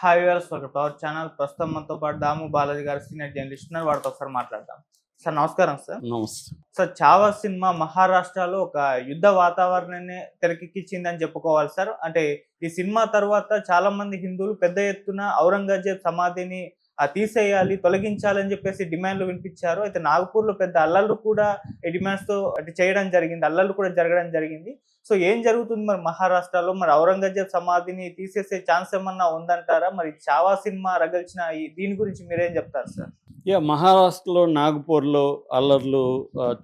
Hi viewers, welcome to our channel. ప్రస్తుతం మనతో పాటు దాము బాలాజీ గారు సీనియర్ జర్నలిస్ట్ ఉన్నారు. వారితో ఒకసారి మాట్లాడదాం. సార్ నమస్కారం. సార్ నమస్తే. సార్, చావా సినిమా మహారాష్ట్రలో ఒక యుద్ధ వాతావరణాన్ని తెరకెక్కించిందని చెప్పుకోవాలి సార్. అంటే ఈ సినిమా తర్వాత చాలా మంది హిందువులు పెద్ద ఎత్తున ఔరంగజేబ్ సమాధిని తీసేయాలి, తొలగించాలని చెప్పేసి డిమాండ్లు వినిపించారు. అయితే నాగపూర్లో పెద్ద అల్లర్లు కూడా ఈ డిమాండ్స్ తో చేయడం జరిగింది, అల్లర్లు కూడా జరగడం జరిగింది. సో ఏం జరుగుతుంది మరి మహారాష్ట్రలో? మరి ఔరంగజేబ్ సమాధిని తీసేసే ఛాన్స్ ఏమన్నా ఉందంటారా? మరి చావా సినిమా రగల్చిన దీని గురించి మీరేం చెప్తారు సార్? మహారాష్ట్రలో నాగపూర్లో అల్లర్లు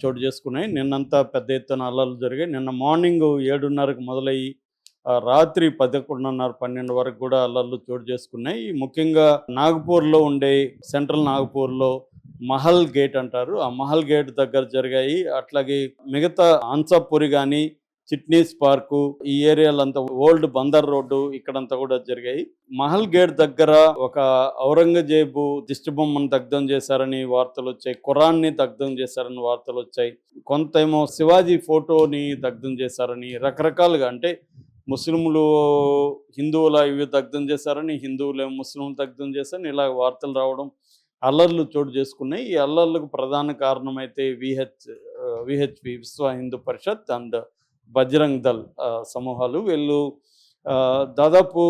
చోటు చేసుకున్నాయి. నిన్నంతా పెద్ద ఎత్తున అల్లర్లు జరిగాయి. నిన్న మార్నింగ్ 7:30కు మొదలయ్యి రాత్రి 11:30, 12 వరకు కూడా అల్లర్లు చోటు చేసుకున్నాయి. ముఖ్యంగా నాగపూర్లో ఉండే సెంట్రల్ నాగపూర్లో మహల్ గేట్ అంటారు, ఆ మహల్ గేట్ దగ్గర జరిగాయి. అట్లాగే మిగతా హన్సాపురి కానీ, చిట్నీస్ పార్కు, ఈ ఏరియాలంతా ఓల్డ్ బందర్ రోడ్డు ఇక్కడంతా కూడా జరిగాయి. మహల్ గేట్ దగ్గర ఒక ఔరంగజేబు దిష్టిబొమ్మను దగ్ధం చేశారని వార్తలు వచ్చాయి, ఖురాన్ని దగ్ధం చేశారని వార్తలు వచ్చాయి. కొంతేమో శివాజీ ఫోటోని దగ్ధం చేశారని, రకరకాలుగా, అంటే ముస్లింలు హిందువుల ఇవి దగ్ధం చేశారని, హిందువులేమో ముస్లింలు దగ్ధం చేశారని ఇలా వార్తలు రావడం, అల్లర్లు చోటు చేసుకున్నాయి. ఈ అల్లర్లకు ప్రధాన కారణమైతే విహెచ్పి, విశ్వ హిందూ పరిషత్ అండ్ బజరంగ్ దళ్ సమూహాలు. వీళ్ళు దాదాపు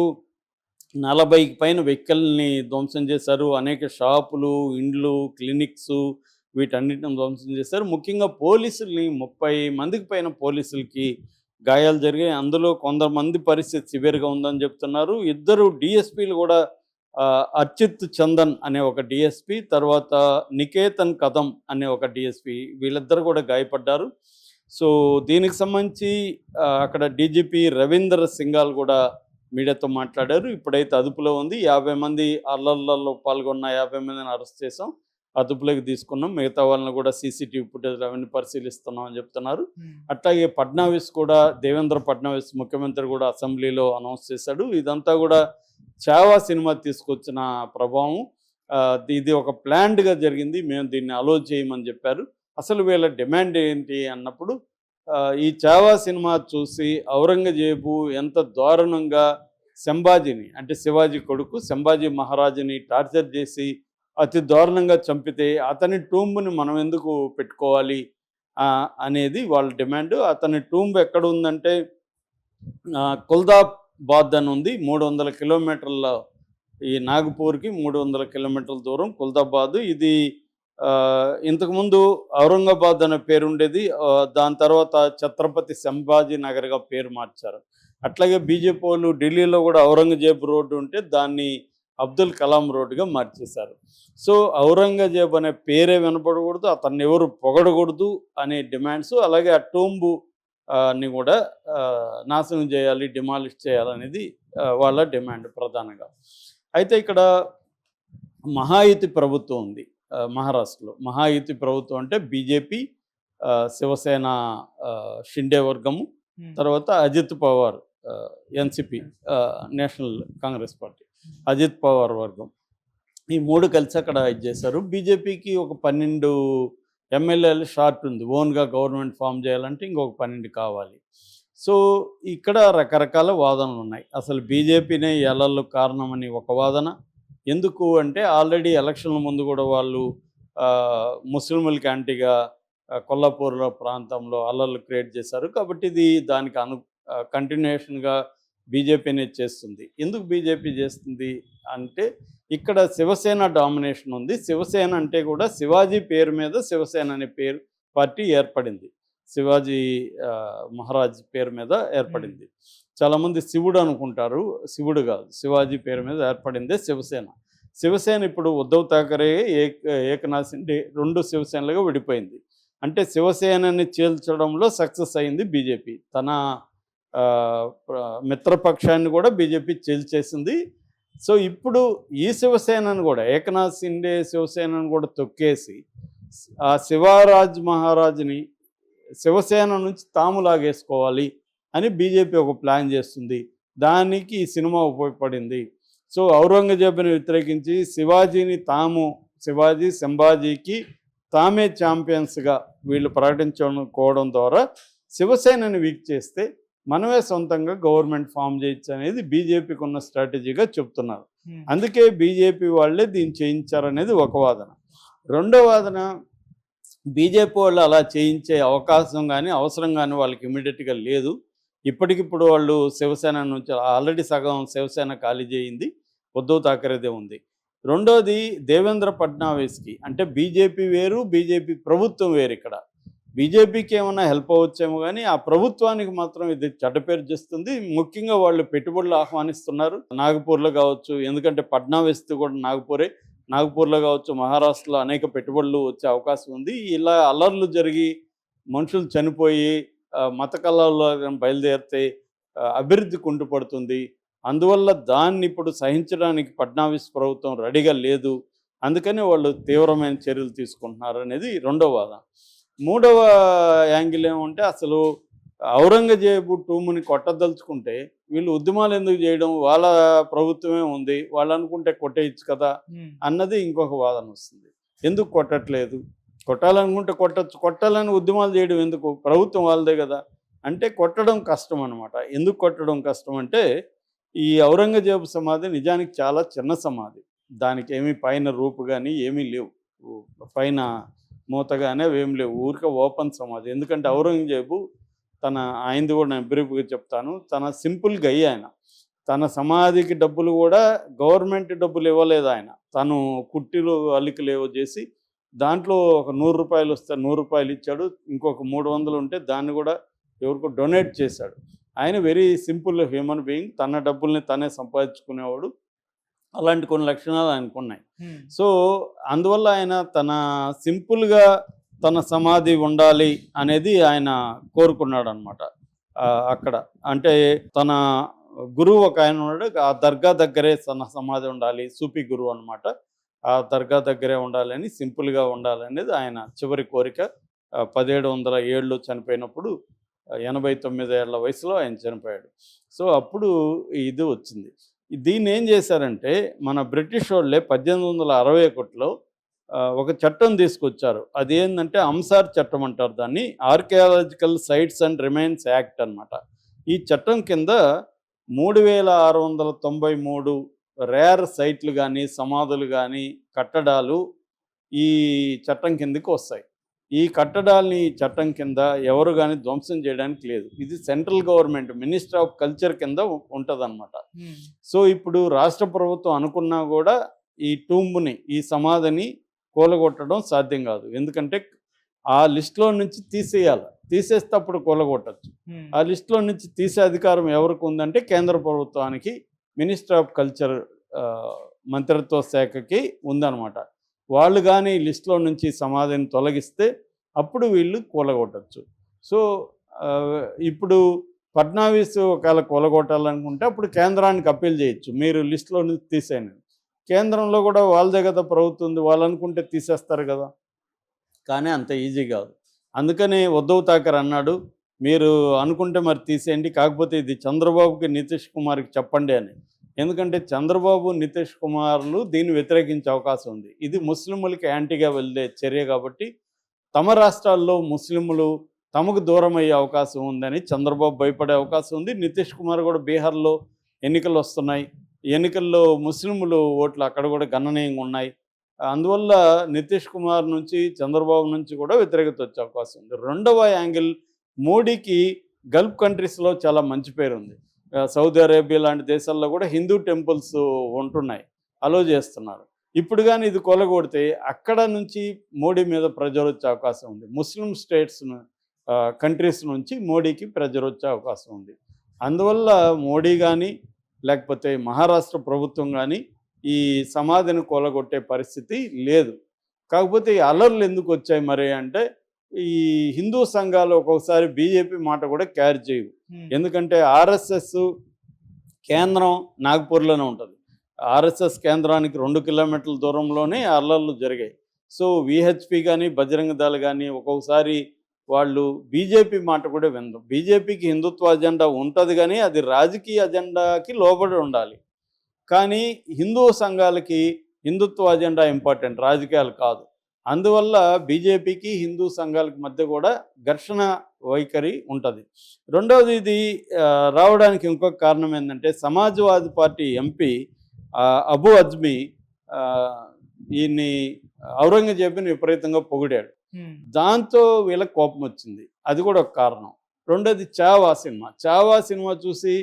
40కి పైన వెహికల్ని ధ్వంసం చేశారు. అనేక షాపులు, ఇండ్లు, క్లినిక్స్ వీటన్నిటిని ధ్వంసం చేశారు. ముఖ్యంగా పోలీసుల్ని 30 మందికి పైన పోలీసులకి గాయాలు జరిగాయి. అందులో కొంతమంది పరిస్థితి సివియర్గా ఉందని చెప్తున్నారు. 2 డిఎస్పీలు కూడా, అర్చిత్ చందన్ అనే ఒక డిఎస్పీ, తర్వాత నికేతన్ కదం అనే ఒక డిఎస్పీ, వీళ్ళిద్దరు కూడా గాయపడ్డారు. సో దీనికి సంబంధించి అక్కడ డీజీపీ రవీందర్ సింఘాల్ కూడా మీడియాతో మాట్లాడారు. ఇప్పుడైతే అదుపులో ఉంది. 50 మంది అల్లర్లలో పాల్గొన్న 50 మందిని అరెస్ట్ చేసాం, అదుపులోకి తీసుకున్నాం. మిగతా వాళ్ళని కూడా సీసీటీవీ ఫుటేజ్ అవన్నీ పరిశీలిస్తున్నాం అని చెప్తున్నారు. అట్లాగే ఫడ్నవీస్ కూడా, దేవేంద్ర ఫడ్నవీస్ ముఖ్యమంత్రి కూడా అసెంబ్లీలో అనౌన్స్ చేశాడు. ఇదంతా కూడా చావా సినిమా తీసుకొచ్చిన ప్రభావం. ఇది ఒక ప్లాన్డ్గా జరిగింది, మేము దీన్ని అలో చేయమని చెప్పారు. అసలు వీళ్ళ డిమాండ్ ఏంటి అన్నప్పుడు, ఈ చావా సినిమా చూసి ఔరంగజేబు ఎంత దారుణంగా సంభాజీని, అంటే శివాజీ కొడుకు సంభాజీ మహారాజుని టార్చర్ చేసి అతి దారుణంగా చంపితే అతని టూంబ్ని మనం ఎందుకు పెట్టుకోవాలి అనేది వాళ్ళ డిమాండ్. అతని టూంబ్ ఎక్కడ ఉందంటే కుల్దాబాద్ అని ఉంది. 300 కిలోమీటర్ల, ఈ నాగపూర్కి 300 కిలోమీటర్ల దూరం కుల్దాబాద్. ఇది ఇంతకుముందు ఔరంగాబాద్ అనే పేరు ఉండేది, దాని తర్వాత ఛత్రపతి సంభాజీ నగర్గా పేరు మార్చారు. అట్లాగే బీజేపీ వాళ్ళు ఢిల్లీలో కూడా ఔరంగజేబ్ రోడ్డు ఉంటే దాన్ని అబ్దుల్ కలాం రోడ్డుగా మార్చేశారు. సో ఔరంగజేబ్ అనే పేరే వినపడకూడదు, అతన్ని ఎవరు పొగడకూడదు అనే డిమాండ్స్, అలాగే ఆ టూంబు ని కూడా నాశనం చేయాలి, డిమాలిష్ చేయాలనేది వాళ్ళ డిమాండ్ ప్రధానంగా. అయితే ఇక్కడ మహాయుతి ప్రభుత్వం ఉంది మహారాష్ట్రలో. మహాయుతి ప్రభుత్వం అంటే బీజేపీ, శివసేన షిండే వర్గము, తర్వాత అజిత్ పవార్ ఎన్సిపి, నేషనల్ కాంగ్రెస్ పార్టీ, అజిత్ పవార్ వర్గం, ఈ 3 కలిసి అక్కడ ఇది చేశారు. బీజేపీకి ఒక 12 ఎమ్మెల్యేలు షార్ట్ ఉంది. ఓన్గా గవర్నమెంట్ ఫామ్ చేయాలంటే ఇంకొక 12 కావాలి. సో ఇక్కడ రకరకాల వాదనలు ఉన్నాయి. అసలు బీజేపీనే ఎలర్లు కారణమని ఒక వాదన. ఎందుకు అంటే ఆల్రెడీ ఎలక్షన్ల ముందు కూడా వాళ్ళు ముస్లింలకి యాంటీగా కొల్లాపూర్లో ప్రాంతంలో అల్లర్లు క్రియేట్ చేశారు. కాబట్టి ఇది దానికి కంటిన్యూషన్గా బీజేపీనే చేస్తుంది. ఎందుకు బీజేపీ చేస్తుంది అంటే ఇక్కడ శివసేన డామినేషన్ ఉంది. శివసేన అంటే కూడా శివాజీ పేరు మీద శివసేన అనే పేరు పార్టీ ఏర్పడింది. శివాజీ మహారాజ్ పేరు మీద ఏర్పడింది. చాలామంది శివుడు అనుకుంటారు, శివుడు కాదు, శివాజీ పేరు మీద ఏర్పడిందే శివసేన. శివసేన ఇప్పుడు ఉద్ధవ్ ఠాకరే, ఏకనాథ్ షిండే 2 శివసేనలుగా విడిపోయింది. అంటే శివసేనని చీల్చడంలో సక్సెస్ అయింది బీజేపీ. తన మిత్రపక్షాన్ని కూడా బీజేపీ చీల్చేసింది. సో ఇప్పుడు ఈ శివసేనను కూడా, ఏకనాథ్ షిండే శివసేనను కూడా తొక్కేసి ఆ శివరాజ్ మహారాజ్ని శివసేన నుంచి తాము లాగేసుకోవాలి అని బీజేపీ ఒక ప్లాన్ చేస్తుంది. దానికి ఈ సినిమా ఉపయోగపడింది. సో ఔరంగజేబుని వ్యతిరేకించి శివాజీ సంభాజీకి తామే ఛాంపియన్స్గా వీళ్ళు ప్రకటించుకోవడం ద్వారా శివసేనని వీక్ చేస్తే మనమే సొంతంగా గవర్నమెంట్ ఫామ్ చేయొచ్చు అనేది బీజేపీకి ఉన్న స్ట్రాటజీగా చెప్తున్నారు. ఉమ్, అందుకే బీజేపీ వాళ్ళే దీన్ని చేయించారనేది ఒక వాదన. రెండో వాదన, బీజేపీ వాళ్ళు అలా చేయించే అవకాశం కానీ అవసరం కానీ వాళ్ళకి ఇమీడియట్గా లేదు. ఇప్పటికిప్పుడు వాళ్ళు శివసేన నుంచి ఆల్రెడీ సగం శివసేన ఖాళీ చేయింది, ఉద్ధవ్ ఠాకరేదే ఉంది. రెండోది, దేవేంద్ర ఫడ్నవీస్కి, అంటే బీజేపీ వేరు, బీజేపీ ప్రభుత్వం వేరు. ఇక్కడ బీజేపీకి ఏమైనా హెల్ప్ అవ్వచ్చేమో కానీ ఆ ప్రభుత్వానికి మాత్రం ఇది చెడ్డ పేరు చేస్తుంది. ముఖ్యంగా వాళ్ళు పెట్టుబడులు ఆహ్వానిస్తున్నారు నాగపూర్లో కావచ్చు, ఎందుకంటే ఫడ్నవీస్ది కూడా నాగపూర్లో కావచ్చు, మహారాష్ట్రలో అనేక పెట్టుబడులు వచ్చే అవకాశం ఉంది. ఇలా అల్లర్లు జరిగి మనుషులు చనిపోయి మత కళల్లో బయలుదేరితే అభివృద్ధి కుంటుపడుతుంది. అందువల్ల దాన్ని ఇప్పుడు సహించడానికి ఫడ్నవీస్ ప్రభుత్వం రెడీగా లేదు. అందుకని వాళ్ళు తీవ్రమైన చర్యలు తీసుకుంటున్నారు అనేది రెండవ వాదన. మూడవ యాంగిల్ ఏమంటే, అసలు ఔరంగజేబు టూముని కొట్టదలుచుకుంటే వీళ్ళు ఉద్యమాలు ఎందుకు చేయడం, వాళ్ళ ప్రభుత్వమే ఉంది, వాళ్ళు అనుకుంటే కొట్టేయచ్చు కదా అన్నది ఇంకొక వాదన వస్తుంది. ఎందుకు కొట్టట్లేదు, కొట్టాలనుకుంటే కొట్టచ్చు, కొట్టాలని ఉద్యమాలు చేయడం ఎందుకు, ప్రభుత్వం వాళ్ళదే కదా అంటే కొట్టడం కష్టం అనమాట. ఎందుకు కొట్టడం కష్టం అంటే, ఈ ఔరంగజేబు సమాధి నిజానికి చాలా చిన్న సమాధి, దానికి ఏమీ పైన రూపు కానీ ఏమీ లేవు, పైన మూత కానీ అవి ఏమి లేవు, ఊరికే ఓపెన్ సమాధి. ఎందుకంటే ఔరంగజేబు ఆయనది కూడా నేను బ్రీఫ్గా చెప్తాను. తన సింపుల్గా ఆయన తన సమాధికి డబ్బులు కూడా గవర్నమెంట్ డబ్బులు ఇవ్వలేదు. ఆయన తను కుట్టిలు అల్లికలు ఏవో చేసి దాంట్లో ఒక 100 రూపాయలు వస్తే 100 రూపాయలు ఇచ్చాడు, ఇంకొక 300 ఉంటే దాన్ని కూడా ఎవరికో డొనేట్ చేశాడు. ఆయన వెరీ సింపుల్ హ్యూమన్ బీయింగ్, తన డబ్బుల్ని తనే సంపాదించుకునేవాడు. అలాంటి కొన్ని లక్షణాలు ఆయనకు ఉన్నాయి. సో అందువల్ల ఆయన తన సింపుల్గా తన సమాధి ఉండాలి అనేది ఆయన కోరుకున్నాడు అనమాట. అక్కడ అంటే తన గురువు ఒక ఆయన ఉన్నాడు, ఆ దర్గా దగ్గరే తన సమాధి ఉండాలి, సూఫీ గురువు అనమాట. ఆ దర్గా దగ్గరే ఉండాలని, సింపుల్గా ఉండాలనేది ఆయన చివరి కోరిక. 1707లో చనిపోయినప్పుడు 89 ఏళ్ల వయసులో ఆయన చనిపోయాడు. సో అప్పుడు ఇది వచ్చింది. దీన్ని ఏం చేశారంటే, మన బ్రిటిష్ వాళ్ళే 1861లో ఒక చట్టం తీసుకొచ్చారు. అదేంటంటే అంసార్ చట్టం అంటారు దాన్ని, archaeological sites and remains act అనమాట. ఈ చట్టం కింద 3693 రేర్ సైట్లు కానీ, సమాధులు కానీ, కట్టడాలు ఈ చట్టం కిందకి వస్తాయి. ఈ కట్టడాలని చట్టం కింద ఎవరు కానీ ధ్వంసం చేయడానికి లేదు. ఇది central government ministry of culture కింద ఉంటుందన్నమాట. సో ఇప్పుడు రాష్ట్ర ప్రభుత్వం అనుకున్నా కూడా ఈ టూంబ్ని, ఈ సమాధిని కూలగొట్టడం సాధ్యం కాదు. ఎందుకంటే ఆ లిస్టులో నుంచి తీసేస్తే అప్పుడు కూలగొట్టచ్చు. ఆ లిస్టులో నుంచి తీసే అధికారం ఎవరికి ఉందంటే కేంద్ర ప్రభుత్వానికి, మినిస్ట్రీ ఆఫ్ కల్చర్ మంత్రిత్వ శాఖకి ఉందన్నమాట. వాళ్ళు కానీ లిస్టులో నుంచి సమాధిని తొలగిస్తే అప్పుడు వీళ్ళు కూలగొట్టచ్చు. సో ఇప్పుడు ఫడ్నవీస్ ఒకవేళ కూలగొట్టాలనుకుంటే అప్పుడు కేంద్రానికి అప్పీల్ చేయొచ్చు, మీరు లిస్టులో నుంచి తీసేయండి. కేంద్రంలో కూడా వాళ్ళదే కదా ప్రభుత్వం ఉంది, వాళ్ళు అనుకుంటే తీసేస్తారు కదా. కానీ అంత ఈజీ కాదు. అందుకని ఉద్ధవ్ ఠాకరే అన్నాడు, మీరు అనుకుంటే మరి తీసేయండి, కాకపోతే ఇది చంద్రబాబుకి, నితీష్ కుమార్కి చెప్పండి అని. ఎందుకంటే చంద్రబాబు, నితీష్ కుమార్లు దీన్ని వ్యతిరేకించే అవకాశం ఉంది. ఇది ముస్లింలకి యాంటీగా వెళ్ళే చర్య కాబట్టి తమ రాష్ట్రాల్లో ముస్లింలు తమకు దూరం అయ్యే అవకాశం ఉందని చంద్రబాబు భయపడే అవకాశం ఉంది. నితీష్ కుమార్ కూడా బీహార్లో ఎన్నికలు వస్తున్నాయి, ఎన్నికల్లో ముస్లింలు ఓట్లు అక్కడ కూడా గణనీయంగా ఉన్నాయి. అందువల్ల నితీష్ కుమార్ నుంచి, చంద్రబాబు నుంచి కూడా వ్యతిరేకత వచ్చే అవకాశం ఉంది. రెండవ యాంగిల్, మోడీకి గల్ఫ్ కంట్రీస్లో చాలా మంచి పేరు ఉంది. సౌదీ అరేబియా లాంటి దేశాల్లో కూడా హిందూ టెంపుల్స్ ఉంటున్నాయి, అలో చేస్తున్నారు. ఇప్పుడు కానీ ఇది కొలగొడితే అక్కడ నుంచి మోడీ మీద ప్రెజర్ వచ్చే అవకాశం ఉంది. ముస్లిం స్టేట్స్ కంట్రీస్ నుంచి మోడీకి ప్రెజర్ వచ్చే అవకాశం ఉంది. అందువల్ల మోడీ కానీ లేకపోతే మహారాష్ట్ర ప్రభుత్వం కానీ ఈ సమాధిని కూలగొట్టే పరిస్థితి లేదు. కాకపోతే ఈ అల్లర్లు ఎందుకు వచ్చాయి మరి అంటే, ఈ హిందూ సంఘాలు ఒక్కొక్కసారి బీజేపీ మాట కూడా క్యారీ చేయవు. ఎందుకంటే ఆర్ఎస్ఎస్ కేంద్రం నాగ్పూర్లోనే ఉంటుంది. ఆర్ఎస్ఎస్ కేంద్రానికి 2 కిలోమీటర్ల దూరంలోనే అల్లర్లు జరిగాయి. సో విహెచ్పి కానీ, బజరంగ దళ్ కానీ ఒక్కొక్కసారి వాళ్ళు బీజేపీ మాట కూడా వినరు. బీజేపీకి హిందుత్వ అజెండా ఉంటుంది కానీ అది రాజకీయ అజెండాకి లోబడి ఉండాలి. కానీ హిందూ సంఘాలకి హిందుత్వ అజెండా ఇంపార్టెంట్, రాజకీయాలు కాదు. అందువల్ల బీజేపీకి హిందూ సంఘాలకు మధ్య కూడా ఘర్షణ వైఖరి ఉంటుంది. రెండవది ఇది రావడానికి ఇంకొక కారణం ఏంటంటే Samajwadi party MP Abu Azmi ఈయన్ని ఔరంగజేబుని విపరీతంగా పొగిడాడు. దాంతో వీళ్ళకి కోపం వచ్చింది, అది కూడా ఒక కారణం. రెండోది చావా సినిమా చూసి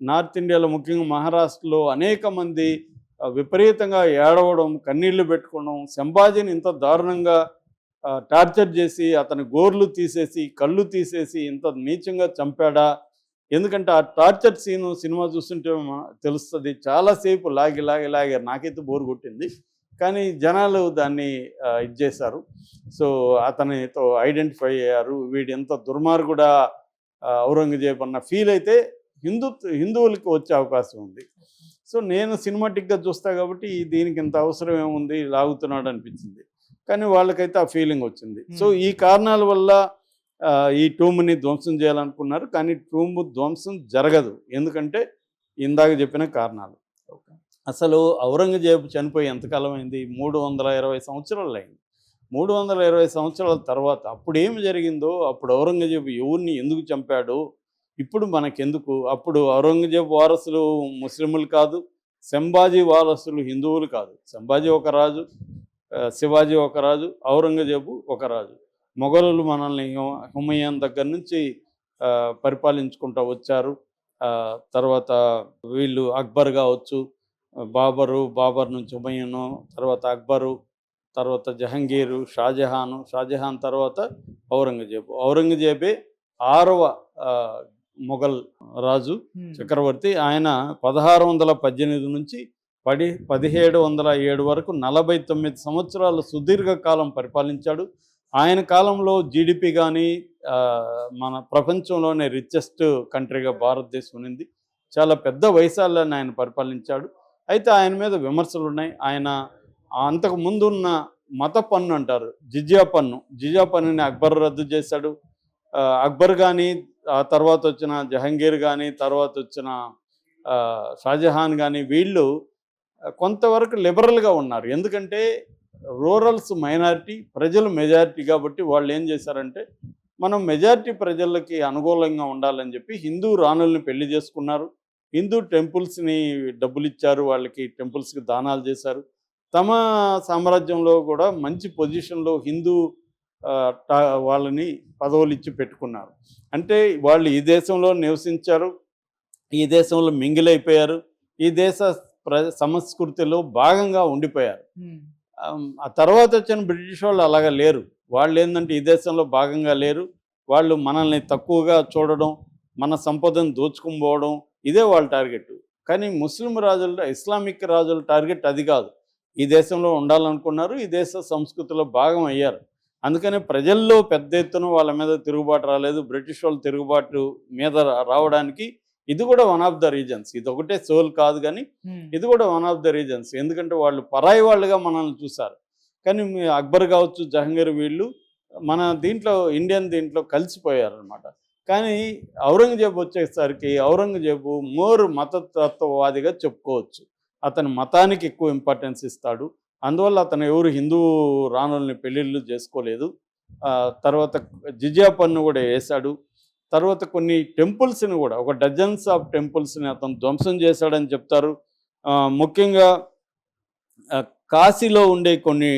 నార్త్ ఇండియాలో ముఖ్యంగా మహారాష్ట్రలో అనేక మంది విపరీతంగా ఏడవడం, కన్నీళ్లు పెట్టుకోవడం, సంభాజీని ఇంత దారుణంగా టార్చర్ చేసి అతని గోర్లు తీసేసి కళ్ళు తీసేసి ఇంత నీచంగా చంపాడా, ఎందుకంటే ఆ టార్చర్ సినిమా చూస్తుంటే తెలుస్తుంది. చాలాసేపు లాగి నాకైతే బోరు కొట్టింది, కానీ జనాలు దాన్ని ఇది చేశారు. సో అతనితో ఐడెంటిఫై అయ్యారు, వీడు ఎంత దుర్మార్గుడా ఔరంగజేబు అన్న ఫీల్ అయితే హిందువులకి వచ్చే అవకాశం ఉంది. సో నేను సినిమాటిక్గా చూస్తా కాబట్టి దీనికి ఇంత అవసరం ఏముంది, లాగుతున్నాడు అనిపించింది, కానీ వాళ్ళకైతే ఆ ఫీలింగ్ వచ్చింది. సో ఈ కారణాల వల్ల ఈ టూమ్ని ధ్వంసం చేయాలనుకున్నారు, కానీ టూమ్ ధ్వంసం జరగదు, ఎందుకంటే ఇందాక చెప్పిన కారణాలు. అసలు ఔరంగజేబు చనిపోయి ఎంతకాలం అయింది? 320 సంవత్సరాలు అయింది. 320 సంవత్సరాల తర్వాత అప్పుడు ఏమి జరిగిందో, అప్పుడు ఔరంగజేబు ఎవరిని ఎందుకు చంపాడో ఇప్పుడు మనకెందుకు? అప్పుడు ఔరంగజేబు వారసులు ముస్లింలు కాదు, సంభాజీ వారసులు హిందువులు కాదు. సంభాజీ ఒక రాజు, శివాజీ ఒక రాజు, ఔరంగజేబు ఒక రాజు. మొఘలులు మనల్ని హుమయూన్ దగ్గర నుంచి పరిపాలించుకుంటూ వచ్చారు. తర్వాత వీళ్ళు అక్బర్ కావచ్చు, బాబర్ నుంచి హుమయూను, తర్వాత అక్బరు, తర్వాత జహంగీరు, షాజహాన్ తర్వాత ఔరంగజేబే 6వ మొఘల్ రాజు చక్రవర్తి. ఆయన 1618 నుంచి 1707 వరకు 49 సంవత్సరాలు సుదీర్ఘకాలం పరిపాలించాడు. ఆయన కాలంలో జీడిపి కానీ మన ప్రపంచంలోనే రిచెస్ట్ కంట్రీగా భారతదేశం ఉన్నింది. చాలా పెద్ద వయసాలని ఆయన పరిపాలించాడు. అయితే ఆయన మీద విమర్శలు ఉన్నాయి. ఆయన అంతకు ముందున్న మత పన్ను అంటారు, జిజియా పన్నుని అక్బర్ రద్దు చేశాడు. అక్బర్ కానీ, ఆ తర్వాత వచ్చిన జహంగీర్ కానీ, తర్వాత వచ్చిన షాజహాన్ కానీ వీళ్ళు కొంతవరకు లిబరల్గా ఉన్నారు. ఎందుకంటే రూరల్స్ మైనారిటీ, ప్రజలు మెజారిటీ కాబట్టి వాళ్ళు ఏం చేశారంటే మనం మెజారిటీ ప్రజలకి అనుకూలంగా ఉండాలని చెప్పి హిందూ రాణుల్ని పెళ్లి చేసుకున్నారు. హిందూ టెంపుల్స్ని డబ్బులు ఇచ్చారు, వాళ్ళకి టెంపుల్స్కి దానాలు చేశారు. తమ సామ్రాజ్యంలో కూడా మంచి పొజిషన్లో హిందూ వాళ్ళని పదవులు ఇచ్చి పెట్టుకున్నారు. అంటే వాళ్ళు ఈ దేశంలో నివసించారు, ఈ దేశంలో మింగిలైపోయారు, ఈ దేశ సంస్కృతిలో భాగంగా ఉండిపోయారు. ఆ తర్వాత వచ్చిన బ్రిటిష్ వాళ్ళు అలాగా లేరు. వాళ్ళు ఏంటంటే ఈ దేశంలో భాగంగా లేరు, వాళ్ళు మనల్ని తక్కువగా చూడడం, మన సంపదను దోచుకుపోవడం, ఇదే వాళ్ళ టార్గెట్. కానీ ముస్లిం రాజుల, ఇస్లామిక్ రాజుల టార్గెట్ అది కాదు. ఈ దేశంలో ఉండాలనుకున్నారు, ఈ దేశ సంస్కృతిలో భాగం అయ్యారు. అందుకని ప్రజల్లో పెద్ద ఎత్తున వాళ్ళ మీద తిరుగుబాటు రాలేదు. బ్రిటిష్ వాళ్ళు తిరుగుబాటు మీద రావడానికి ఇది కూడా వన్ ఆఫ్ ద రీజన్స్. ఇది ఒకటే సోల్ కాదు, కానీ ఇది కూడా వన్ ఆఫ్ ద రీజన్స్. ఎందుకంటే వాళ్ళు పరాయి వాళ్ళుగా మనల్ని చూశారు. కానీ అక్బర్ కావచ్చు, జహంగీర్ వీళ్ళు మన ఇండియన్ దీంట్లో కలిసిపోయారు అనమాట. కానీ ఔరంగజేబు వచ్చేసరికి ఔరంగజేబు మోర్ మతతత్వవాదిగా చెప్పుకోవచ్చు. అతని మతానికి ఎక్కువ ఇంపార్టెన్స్ ఇస్తాడు. అందువల్ల అతను ఎవరు హిందూ రాణుల్ని పెళ్ళిళ్ళు చేసుకోలేదు. తర్వాత జిజియా పన్ను కూడా వేశాడు. తర్వాత కొన్ని టెంపుల్స్ని కూడా, ఒక డజన్స్ ఆఫ్ టెంపుల్స్ని అతను ధ్వంసం చేశాడని చెప్తారు. ముఖ్యంగా కాశీలో ఉండే కొన్ని,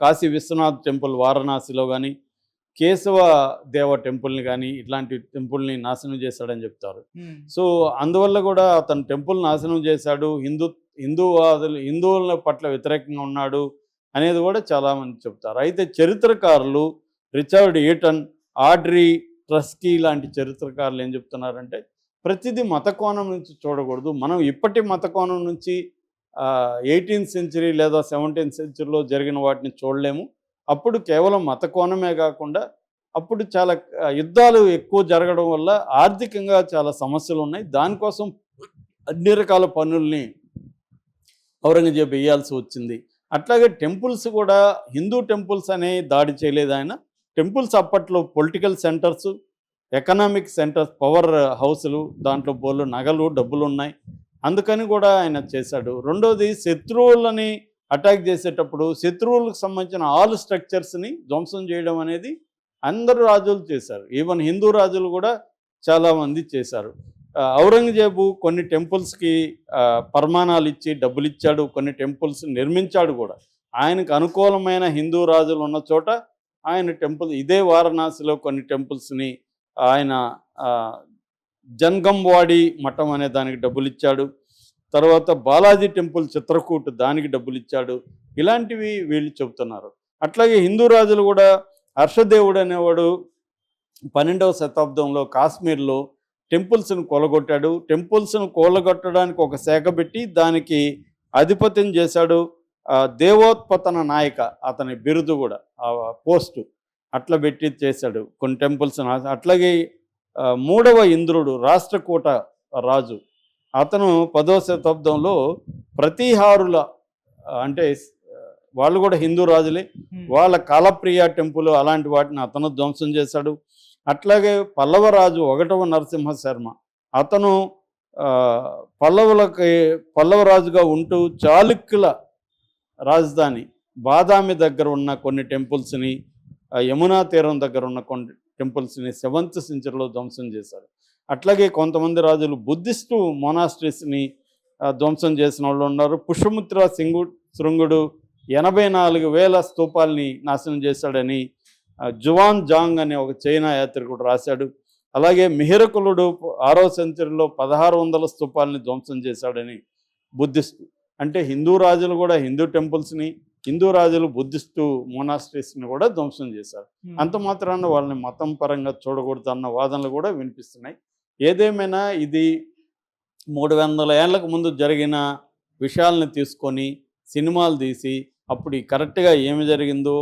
కాశీ విశ్వనాథ్ టెంపుల్ వారణాసిలో కానీ, కేశవ దేవ టెంపుల్ని కానీ, ఇట్లాంటి టెంపుల్ని నాశనం చేశాడని చెప్తారు. సో అందువల్ల కూడా అతను టెంపుల్ నాశనం చేశాడు, హిందువుల పట్ల వ్యతిరేకంగా ఉన్నాడు అనేది కూడా చాలామంది చెప్తారు. అయితే చరిత్రకారులు రిచర్డ్ ఈటన్, ఆడ్రీ ట్రస్కీ లాంటి చరిత్రకారులు ఏం చెప్తున్నారంటే ప్రతిదీ మత కోణం నుంచి చూడకూడదు. మనం ఇప్పటి మత కోణం నుంచి 18th సెంచరీ లేదా 17th సెంచరీలో జరిగిన వాటిని చూడలేము. అప్పుడు కేవలం మత కోణమే కాకుండా అప్పుడు చాలా యుద్ధాలు ఎక్కువ జరగడం వల్ల ఆర్థికంగా చాలా సమస్యలు ఉన్నాయి. దానికోసం అన్ని రకాల పన్నుల్ని ఔరంగజేబు వేయాల్సి వచ్చింది. అట్లాగే టెంపుల్స్ కూడా, హిందూ టెంపుల్స్ అనే దాడి చేయలేదు ఆయన. టెంపుల్స్ అప్పట్లో political centres, economic centres, power హౌస్లు, దాంట్లో బోళ్ళు నగలు, డబ్బులు ఉన్నాయి. అందుకని కూడా ఆయన చేశాడు. రెండోది శత్రువులని అటాక్ చేసేటప్పుడు శత్రువులకు సంబంధించిన ఆల్ స్ట్రక్చర్స్ని ధ్వంసం చేయడం అనేది అందరు రాజులు చేశారు. ఈవెన్ హిందూ రాజులు కూడా చాలామంది చేశారు. ఔరంగజేబు కొన్ని టెంపుల్స్కి పరమాణాలు ఇచ్చి డబ్బులు ఇచ్చాడు, కొన్ని టెంపుల్స్ నిర్మించాడు కూడా. ఆయనకు అనుకూలమైన హిందూ రాజులు ఉన్న చోట ఆయన టెంపుల్, ఇదే వారణాసిలో కొన్ని టెంపుల్స్ని ఆయన జన్గంవాడి మఠం అనే దానికి డబ్బులు ఇచ్చాడు. తర్వాత బాలాజీ టెంపుల్ చిత్రకూట్ దానికి డబ్బులు ఇచ్చాడు. ఇలాంటివి వీళ్ళు చెబుతున్నారు. అట్లాగే హిందూ రాజులు కూడా హర్షదేవుడు అనేవాడు 12వ శతాబ్దంలో కాశ్మీర్లో టెంపుల్స్ను కూలగొట్టాడు. టెంపుల్స్ను కూలగొట్టడానికి ఒక శాఖ పెట్టి దానికి ఆధిపత్యం చేశాడు. దేవోత్పతన నాయక అతని బిరుదు కూడా, ఆ పోస్టు అట్లా పెట్టి చేశాడు కొన్ని టెంపుల్స్. అట్లాగే 3వ ఇంద్రుడు రాష్ట్రకూట రాజు, అతను 10వ శతాబ్దంలో ప్రతిహారుల అంటే వాళ్ళు కూడా హిందూ రాజులే, వాళ్ళ కాలప్రియ టెంపుల్ అలాంటి వాటిని అతను ధ్వంసం చేశాడు. అట్లాగే పల్లవరాజు 1వ నరసింహ శర్మ, అతను పల్లవరాజుగా ఉంటూ చాళుక్యుల రాజధాని బాదామి దగ్గర ఉన్న కొన్ని టెంపుల్స్ని, యమునా తీరం దగ్గర ఉన్న కొన్ని టెంపుల్స్ని 7th సెంచరీలో ధ్వంసం చేశారు. అట్లాగే కొంతమంది రాజులు బుద్ధిస్టు మొనాస్ట్రీస్ని ధ్వంసం చేసిన వాళ్ళు ఉన్నారు. పుష్యమిత్ర శృంగుడు 84,000 స్తూపాల్ని నాశనం చేశాడని జువాన్ జాంగ్ అనే ఒక చైనా యాత్రికుడు రాశాడు. అలాగే మిహిరకులుడు 6వ సెంచరీలో 1600 స్తూపాలని ధ్వంసం చేశాడని బుద్ధిస్టు. అంటే హిందూ రాజులు కూడా హిందూ టెంపుల్స్ని, హిందూ రాజులు బుద్ధిస్టు మొనాస్ట్రీస్ని కూడా ధ్వంసం చేశారు. అంత మాత్రాన వాళ్ళని మతం పరంగా చూడకూడదు అన్న వాదనలు కూడా వినిపిస్తున్నాయి. ఏదేమైనా ఇది 300 ఏళ్లకు ముందు జరిగిన విషయాలను తీసుకొని సినిమాలు తీసి అప్పుడు కరెక్ట్గా ఏమి జరిగిందో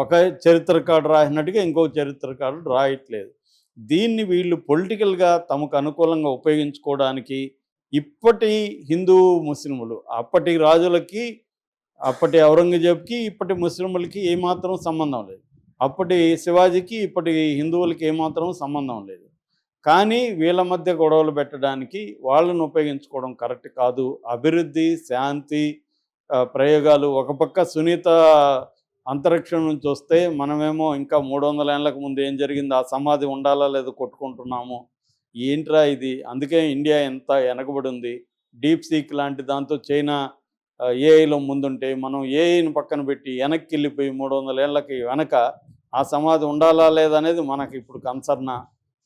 ఒక చరిత్రకారుడు రాసినట్టుగా ఇంకొక చరిత్రకారుడు రాయట్లేదు. దీన్ని వీళ్ళు పొలిటికల్గా తమకు అనుకూలంగా ఉపయోగించుకోవడానికి ఇప్పటి హిందూ ముస్లింలు, అప్పటి రాజులకి, అప్పటి ఔరంగజేబ్కి ఇప్పటి ముస్లింలకి ఏమాత్రం సంబంధం లేదు. అప్పటి శివాజీకి ఇప్పటి హిందువులకి ఏమాత్రం సంబంధం లేదు. కానీ వీళ్ళ మధ్య గొడవలు పెట్టడానికి వాళ్ళను ఉపయోగించుకోవడం కరెక్ట్ కాదు. అభివృద్ధి, శాంతి ప్రయోగాలు, ఒక పక్క సునీత అంతరిక్షం నుంచి వస్తే మనమేమో ఇంకా 300 ఏళ్ళకు ముందు ఏం జరిగింది, ఆ సమాధి ఉండాలా లేదో కొట్టుకుంటున్నాము. ఏంట్రా ఇది? అందుకే ఇండియా ఎంత వెనకబడి ఉంది. డీప్ సీక్ లాంటి దాంతో చైనా ఏఐలో ముందుంటే మనం ఏఐని పక్కన పెట్టి వెనక్కి వెళ్ళిపోయి 300 ఏళ్ళకి వెనక ఆ సమాధి ఉండాలా లేదనేది మనకి ఇప్పుడు కన్సర్నా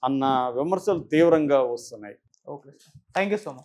అన్న విమర్శలు తీవ్రంగా వస్తున్నాయి. Okay, thank you so much.